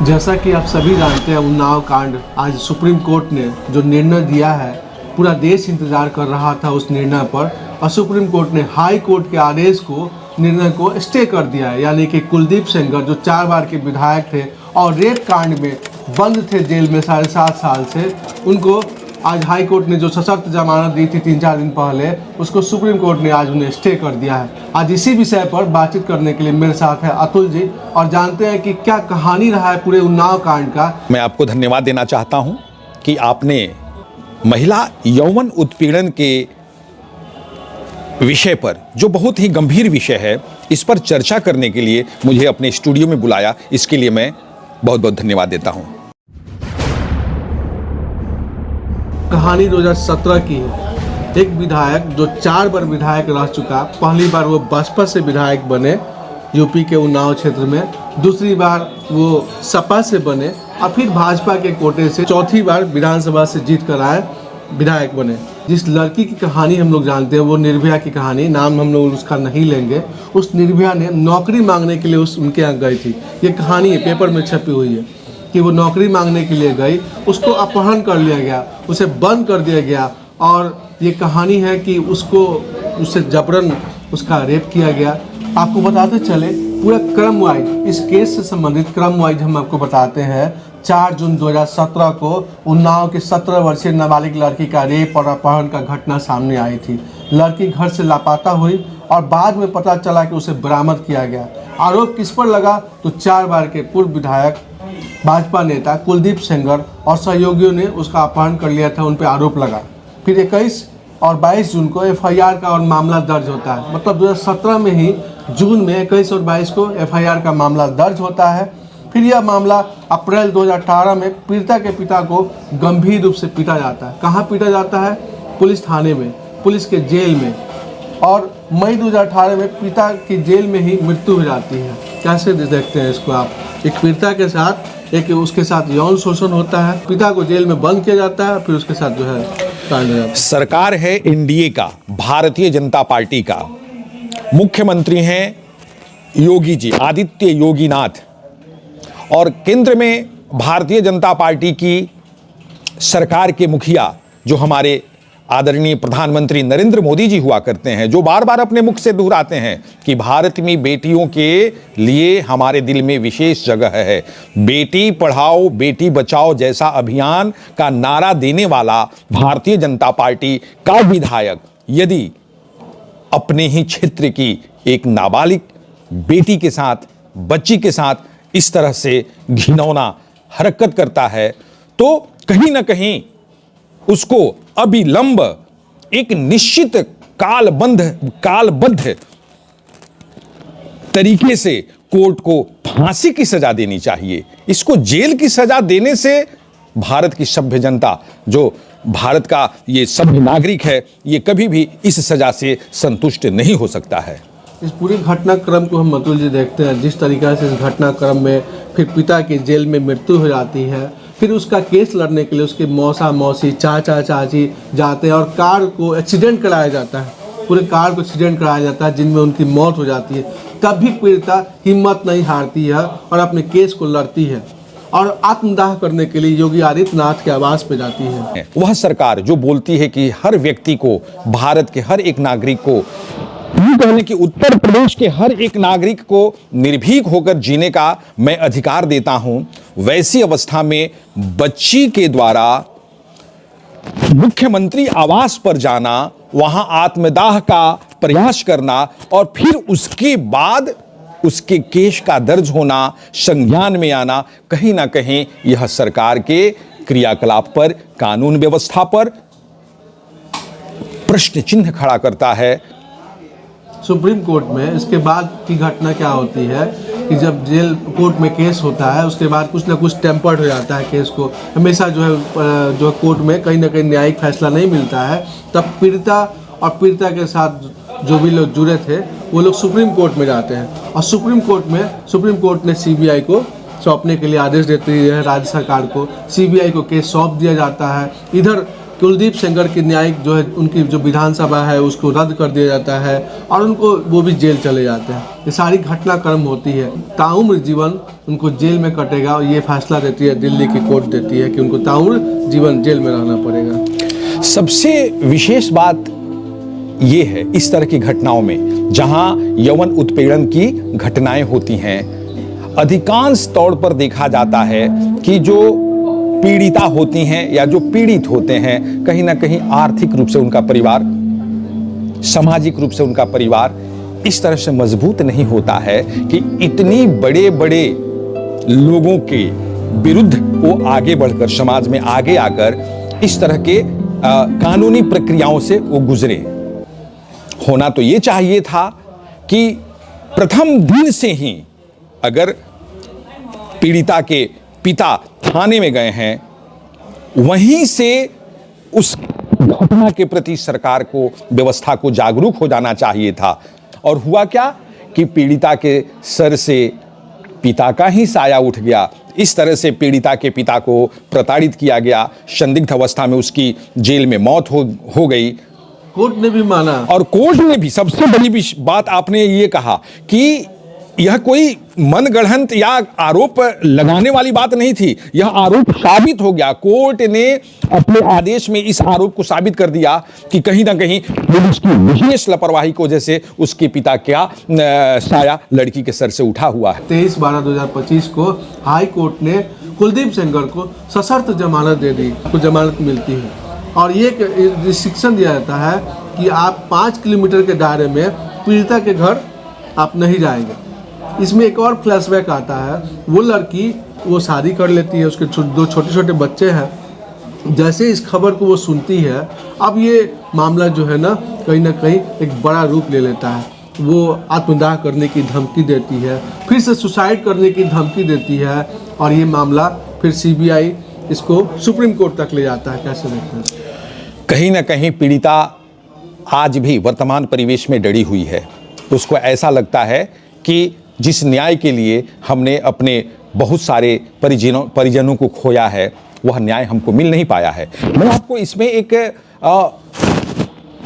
जैसा कि आप सभी जानते हैं, उन्नाव कांड, आज सुप्रीम कोर्ट ने जो निर्णय दिया है, पूरा देश इंतजार कर रहा था उस निर्णय पर, और सुप्रीम कोर्ट ने हाई कोर्ट के आदेश को, निर्णय को स्टे कर दिया है। यानी कि कुलदीप सेंगर जो 4 बार के विधायक थे और रेप कांड में बंद थे जेल में 7.5 साल से, उनको आज हाई कोर्ट ने जो सशर्त जमानत दी थी 3-4 दिन पहले, उसको सुप्रीम कोर्ट ने आज उन्हें स्टे कर दिया है। आज इसी विषय पर बातचीत करने के लिए मेरे साथ है अतुल जी, और जानते हैं कि क्या कहानी रहा है पूरे उन्नाव कांड का। मैं आपको धन्यवाद देना चाहता हूं कि आपने महिला यौन उत्पीड़न के विषय पर, जो बहुत ही गंभीर विषय है, इस पर चर्चा करने के लिए मुझे अपने स्टूडियो में बुलाया। इसके लिए मैं बहुत बहुत धन्यवाद देता हूं। कहानी 2017 की है। एक विधायक जो 4 बार विधायक रह चुका, पहली बार वो बसपा से विधायक बने यूपी के उन्नाव क्षेत्र में, दूसरी बार वो सपा से बने और फिर भाजपा के कोटे से चौथी बार विधानसभा से जीत कर आए, विधायक बने। जिस लड़की की कहानी हम लोग जानते हैं, वो निर्भया की कहानी, नाम हम लोग उसका नहीं लेंगे, उस निर्भया ने नौकरी मांगने के लिए उनके यहाँ गई थी। ये कहानी पेपर में छपी हुई है कि वो नौकरी मांगने के लिए गई, उसको अपहरण कर लिया गया, उसे बंद कर दिया गया, और ये कहानी है कि उससे जबरन उसका रेप किया गया। आपको बताते चले पूरा क्रम वाइज, इस केस से संबंधित क्रम वाइज हम आपको बताते हैं। 4 जून 2017 को उन्नाव की 17 वर्षीय नाबालिग लड़की का रेप और अपहरण का घटना सामने आई थी। लड़की घर से लापता हुई और बाद में पता चला कि उसे बरामद किया गया। आरोप किस पर लगा? तो 4 बार के पूर्व विधायक भाजपा नेता कुलदीप सेंगर और सहयोगियों ने उसका अपहरण कर लिया था, उन पर आरोप लगा। फिर 21 और 22 जून को एफआईआर का और मामला दर्ज होता है। मतलब 2017 में ही जून में 21 और 22 को एफआईआर का मामला दर्ज होता है। फिर यह मामला अप्रैल 2018 में पीड़िता के पिता को गंभीर रूप से पीटा जाता है। कहाँ पीटा जाता है? पुलिस थाने में, पुलिस के जेल में। और मई 2018 में पिता की जेल में ही मृत्यु हो जाती है। कैसे देखते हैं इसको आप? एक पीड़िता के साथ उसके साथ यौन शोषण होता है, पिता को जेल में बंद किया जाता है, फिर उसके साथ जो है कांड हो जाता है। सरकार है एनडीए का, भारतीय जनता पार्टी का, मुख्यमंत्री हैं योगी जी, आदित्य योगीनाथ, और केंद्र में भारतीय जनता पार्टी की सरकार के मुखिया जो हमारे आदरणीय प्रधानमंत्री नरेंद्र मोदी जी हुआ करते हैं, जो बार बार अपने मुख से दोहराते हैं कि भारत में बेटियों के लिए हमारे दिल में विशेष जगह है। बेटी पढ़ाओ बेटी बचाओ जैसा अभियान का नारा देने वाला भारतीय जनता पार्टी का विधायक यदि अपने ही क्षेत्र की एक नाबालिग बेटी के साथ, बच्ची के साथ इस तरह से घिनौना हरकत करता है, तो कहीं ना कहीं उसको अविलंब एक निश्चित कालबद्ध तरीके से कोर्ट को फांसी की सजा देनी चाहिए। इसको जेल की सजा देने से भारत की सभ्य जनता, जो भारत का ये सभ्य नागरिक है, ये कभी भी इस सजा से संतुष्ट नहीं हो सकता है। इस पूरी घटनाक्रम को हम अतुल जी देखते हैं, जिस तरीक़े से इस घटनाक्रम में फिर पिता की जेल में मृत्यु हो जाती है, फिर उसका केस लड़ने के लिए उसके मौसा मौसी, चाचा चाची जाते हैं और कार को एक्सीडेंट कराया जाता है, पूरे कार को एक्सीडेंट कराया जाता है जिनमें उनकी मौत हो जाती है। तब भी पीड़िता हिम्मत नहीं हारती है और अपने केस को लड़ती है और आत्मदाह करने के लिए योगी आदित्यनाथ के आवास पे जाती है। वह सरकार जो बोलती है कि हर व्यक्ति को, भारत के हर एक नागरिक को, कहने कि उत्तर प्रदेश के हर एक नागरिक को निर्भीक होकर जीने का मैं अधिकार देता हूं, वैसी अवस्था में बच्ची के द्वारा मुख्यमंत्री आवास पर जाना, वहां आत्मदाह का प्रयास करना और फिर उसके बाद उसके केस का दर्ज होना, संज्ञान में आना, कहीं ना कहीं यह सरकार के क्रियाकलाप पर, कानून व्यवस्था पर प्रश्न चिन्ह खड़ा करता है। सुप्रीम कोर्ट में इसके बाद की घटना क्या होती है कि जब जेल कोर्ट में केस होता है, उसके बाद कुछ ना कुछ टेम्पर्ड हो जाता है केस को। हमेशा जो कोर्ट में कहीं ना कहीं न्यायिक फैसला नहीं मिलता है, तब पीड़िता और पीड़िता के साथ जो भी लोग जुड़े थे वो लोग सुप्रीम कोर्ट में जाते हैं और सुप्रीम कोर्ट ने सीबीआई को सौंपने के लिए आदेश देती है राज्य सरकार को। सीबीआई को केस सौंप दिया जाता है। इधर कुलदीप सेंगर की न्यायिक जो है उनकी जो विधानसभा है उसको रद्द कर दिया जाता है और उनको वो भी जेल चले जाते हैं। ये सारी घटनाक्रम होती है। ताउम्र जीवन उनको जेल में कटेगा और ये फैसला देती है दिल्ली की कोर्ट देती है कि उनको ताउम्र जीवन जेल में रहना पड़ेगा। सबसे विशेष बात ये है इस तरह की घटनाओं में जहां यौन उत्पीड़न की घटनाएं होती हैं, अधिकांश तौर पर देखा जाता है कि जो पीड़िता होती हैं या जो पीड़ित होते हैं कहीं ना कहीं आर्थिक रूप से उनका परिवार, सामाजिक रूप से उनका परिवार इस तरह से मजबूत नहीं होता है कि इतनी बड़े बड़े लोगों के विरुद्ध वो आगे बढ़कर समाज में आगे आकर इस तरह के कानूनी प्रक्रियाओं से वो गुजरे। होना तो ये चाहिए था कि प्रथम दिन से ही अगर पीड़िता के पिता थाने में गए हैं, वहीं से उस घटना के प्रति सरकार को, व्यवस्था को जागरूक हो जाना चाहिए था। और हुआ क्या कि पीड़िता के सर से पिता का ही साया उठ गया। इस तरह से पीड़िता के पिता को प्रताड़ित किया गया, संदिग्ध अवस्था में उसकी जेल में मौत हो गई। कोर्ट ने भी माना, और कोर्ट ने भी, सबसे बड़ी बात आपने ये कहा कि यह कोई मनगढ़ंत या आरोप लगाने वाली बात नहीं थी, यह आरोप साबित हो गया। कोर्ट ने अपने आदेश में इस आरोप को साबित कर दिया कि कहीं ना कहीं पुलिस की विशेष लापरवाही की वजह से उसके पिता का साया लड़की के सर से उठा हुआ है। 23/12/2025 को हाई कोर्ट ने कुलदीप सेंगर को सशर्त जमानत दे दी, को जमानत मिलती है और ये रिस्ट्रिक्शन दिया जाता है कि आप 5 किलोमीटर के दायरे में पीड़िता के घर आप नहीं जाएंगे। इसमें एक और फ्लैशबैक आता है, वो लड़की वो शादी कर लेती है, उसके दो छोटे छोटे बच्चे हैं। जैसे इस खबर को वो सुनती है, अब ये मामला जो है ना कहीं एक बड़ा रूप ले लेता है। वो आत्मदाह करने की धमकी देती है, फिर से सुसाइड करने की धमकी देती है और ये मामला फिर CBI इसको सुप्रीम कोर्ट तक ले जाता है। कैसे देखते हैं? कहीं ना कहीं पीड़िता आज भी वर्तमान परिवेश में डरी हुई है। उसको ऐसा लगता है कि जिस न्याय के लिए हमने अपने बहुत सारे परिजनों को खोया है, वह न्याय हमको मिल नहीं पाया है। मैं आपको इसमें एक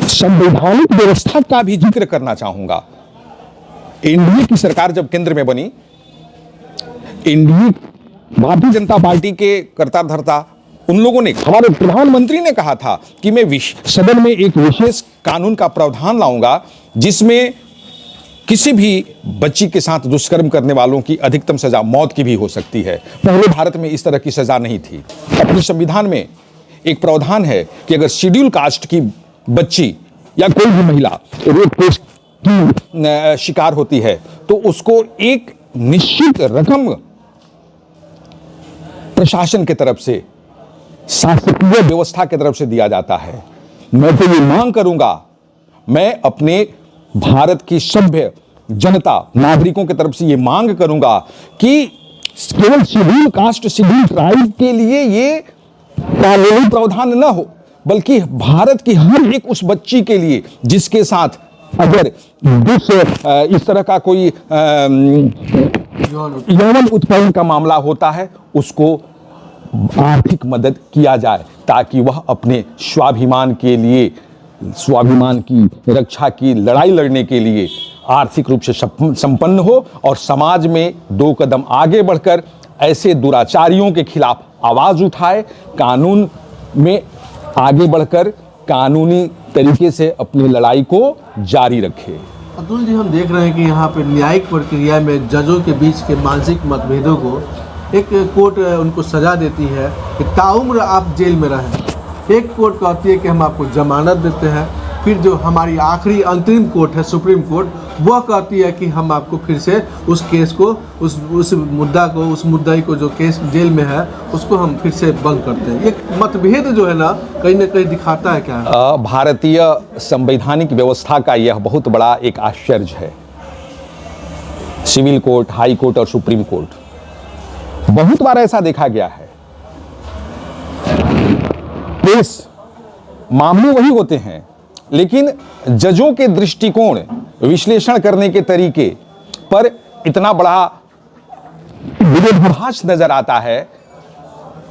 संवैधानिक व्यवस्था का भी जिक्र करना चाहूंगा। एनडीए की सरकार जब केंद्र में बनी, एनडीए भारतीय जनता पार्टी के कर्ता धर्ता उन लोगों ने, हमारे प्रधानमंत्री ने कहा था कि मैं सदन में एक विशेष कानून का प्रावधान लाऊंगा जिसमें किसी भी बच्ची के साथ दुष्कर्म करने वालों की अधिकतम सजा मौत की भी हो सकती है। पहले भारत में इस तरह की सजा नहीं थी। अपने संविधान में एक प्रावधान है कि अगर शेड्यूल कास्ट की बच्ची या कोई भी महिला रेप केस की शिकार होती है तो उसको एक निश्चित रकम प्रशासन की तरफ से, शासकीय व्यवस्था की तरफ से दिया जाता है। मैं तो ये मांग करूंगा, मैं अपने भारत की सभ्य जनता नागरिकों की तरफ से ये मांग करूंगा कि केवल शेड्यूल कास्ट, शेड्यूल ट्राइब के लिए ये कानूनी प्रावधान न हो, बल्कि भारत की हर एक उस बच्ची के लिए जिसके साथ अगर इस तरह का कोई यौन उत्पीड़न का मामला होता है, उसको आर्थिक मदद किया जाए ताकि वह अपने स्वाभिमान के लिए, स्वाभिमान की रक्षा की लड़ाई लड़ने के लिए आर्थिक रूप से संपन्न हो और समाज में 2 कदम आगे बढ़कर ऐसे दुराचारियों के खिलाफ आवाज उठाए, कानून में आगे बढ़कर कानूनी तरीके से अपनी लड़ाई को जारी रखे। अतुल जी, हम देख रहे हैं कि यहाँ पे न्यायिक प्रक्रिया में जजों के बीच के मानसिक मतभेदों को एक कोर्ट उनको सजा देती है कि ताउम्र आप जेल में रहें। एक कोर्ट कहती है कि हम आपको जमानत देते हैं, फिर जो हमारी आखिरी अंतरिम कोर्ट है सुप्रीम कोर्ट, वह कहती है कि हम आपको फिर से उस केस को, उस मुद्दा को, उस मुद्दाई को जो केस जेल में है उसको हम फिर से बंद करते हैं। ये मतभेद जो है ना कहीं दिखाता है क्या है? भारतीय संवैधानिक व्यवस्था का यह बहुत बड़ा एक आश्चर्य है। सिविल कोर्ट, हाई कोर्ट और सुप्रीम कोर्ट, बहुत बार ऐसा देखा गया है, केस मामले वही होते हैं लेकिन जजों के दृष्टिकोण, विश्लेषण करने के तरीके पर इतना बड़ा विरोधाभास नजर आता है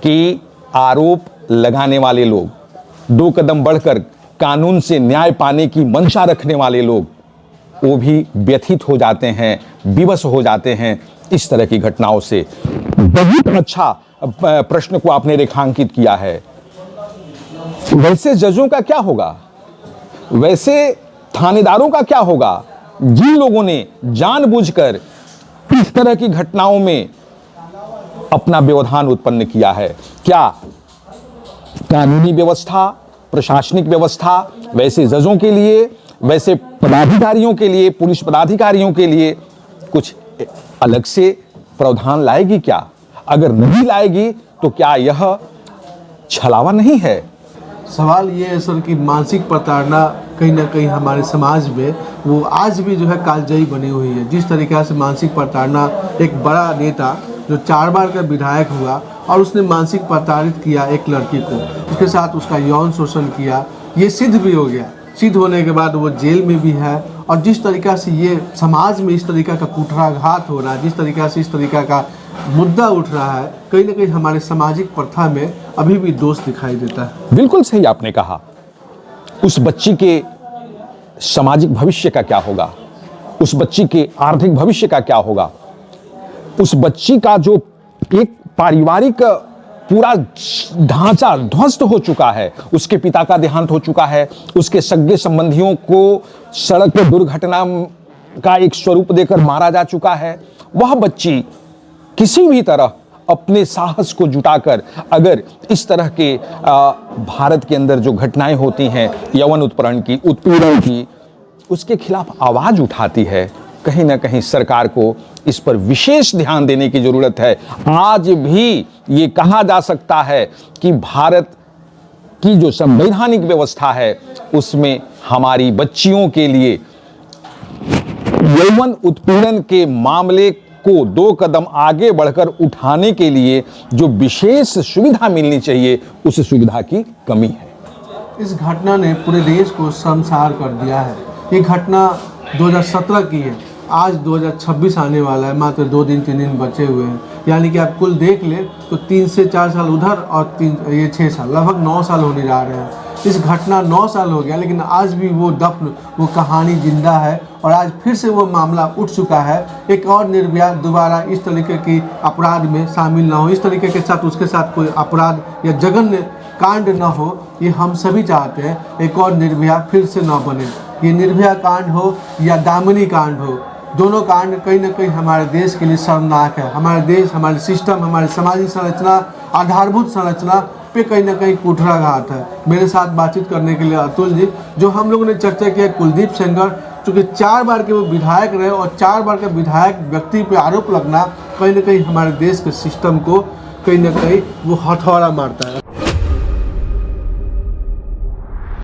कि आरोप लगाने वाले लोग दो कदम बढ़कर कानून से न्याय पाने की मंशा रखने वाले लोग, वो भी व्यथित हो जाते हैं, विवश हो जाते हैं इस तरह की घटनाओं से। बहुत अच्छा प्रश्न को आपने रेखांकित किया है। वैसे जजों का क्या होगा, वैसे थानेदारों का क्या होगा जिन लोगों ने जानबूझकर इस तरह की घटनाओं में अपना व्यवधान उत्पन्न किया है? क्या कानूनी व्यवस्था, प्रशासनिक व्यवस्था वैसे जजों के लिए, वैसे पदाधिकारियों के लिए, पुलिस पदाधिकारियों के लिए कुछ अलग से प्रावधान लाएगी क्या? अगर नहीं लाएगी तो क्या यह छलावा नहीं है? सवाल ये है सर कि मानसिक प्रताड़ना कहीं ना कहीं हमारे समाज में वो आज भी जो है कालजयी बनी हुई है। जिस तरीक़े से मानसिक प्रताड़ना, एक बड़ा नेता जो 4 बार का विधायक हुआ और उसने मानसिक प्रताड़ित किया एक लड़की को, उसके साथ उसका यौन शोषण किया, ये सिद्ध भी हो गया। सिद्ध होने के बाद वो जेल में भी है। और जिस तरीक़ा से ये समाज में इस तरीक़ा का कुठाराघात हो रहा है, जिस तरीक़ा से इस तरीक़ा का मुद्दा उठ रहा है, कहीं ना कहीं हमारे सामाजिक प्रथा में अभी भी दोष दिखाई देता है। बिल्कुल सही आपने कहा। उस बच्ची के सामाजिक भविष्य का क्या होगा? उस बच्ची के आर्थिक भविष्य का क्या होगा? उस बच्ची का जो एक पारिवारिक पूरा ढांचा ध्वस्त हो चुका है, उसके पिता का देहांत हो चुका है, उसके सगे संबंधियों को सड़क पर दुर्घटना का एक स्वरूप देकर मारा जा चुका है। वह बच्ची किसी भी तरह अपने साहस को जुटाकर अगर इस तरह के भारत के अंदर जो घटनाएं होती हैं यौन उत्पीड़न की, उत्पीड़न की, उसके खिलाफ आवाज उठाती है, कहीं ना कहीं सरकार को इस पर विशेष ध्यान देने की जरूरत है। आज भी ये कहा जा सकता है कि भारत की जो संवैधानिक व्यवस्था है उसमें हमारी बच्चियों के लिए यौन उत्पीड़न के मामले को 2 कदम आगे बढ़कर उठाने के लिए जो विशेष सुविधा मिलनी चाहिए, उस सुविधा की कमी है। इस घटना ने पूरे देश को शर्मसार कर दिया है। ये घटना 2017 की है, आज 2026 आने वाला है, मात्र 2 दिन 3 दिन बचे हुए हैं। यानी कि आप कुल देख ले तो 3 से 4 साल उधर और 6 साल, लगभग 9 साल होने जा रहे हैं। इस घटना 9 साल हो गया, लेकिन आज भी वो दफन, वो कहानी जिंदा है और आज फिर से वो मामला उठ चुका है। एक और निर्भया दोबारा इस तरीके की अपराध में शामिल ना हो, इस तरीके के साथ उसके साथ कोई अपराध या जघन्य कांड ना हो, ये हम सभी चाहते हैं। एक और निर्भया फिर से ना बने। ये निर्भया कांड हो या दामिनी कांड हो, दोनों कांड कहीं ना कहीं हमारे देश के लिए शर्मनाक है। हमारे देश, हमारे सिस्टम, हमारी सामाजिक संरचना, आधारभूत संरचना पे कहीं ना कहीं कुठाराघात है। मेरे साथ बातचीत करने के लिए अतुल जी, जो हम लोगों ने चर्चा किया कुलदीप सेंगर, चूँकि 4 बार के वो विधायक रहे और 4 बार के विधायक व्यक्ति पे आरोप लगना कहीं ना कहीं हमारे देश के सिस्टम को कहीं ना कहीं वो हथौड़ा मारता है।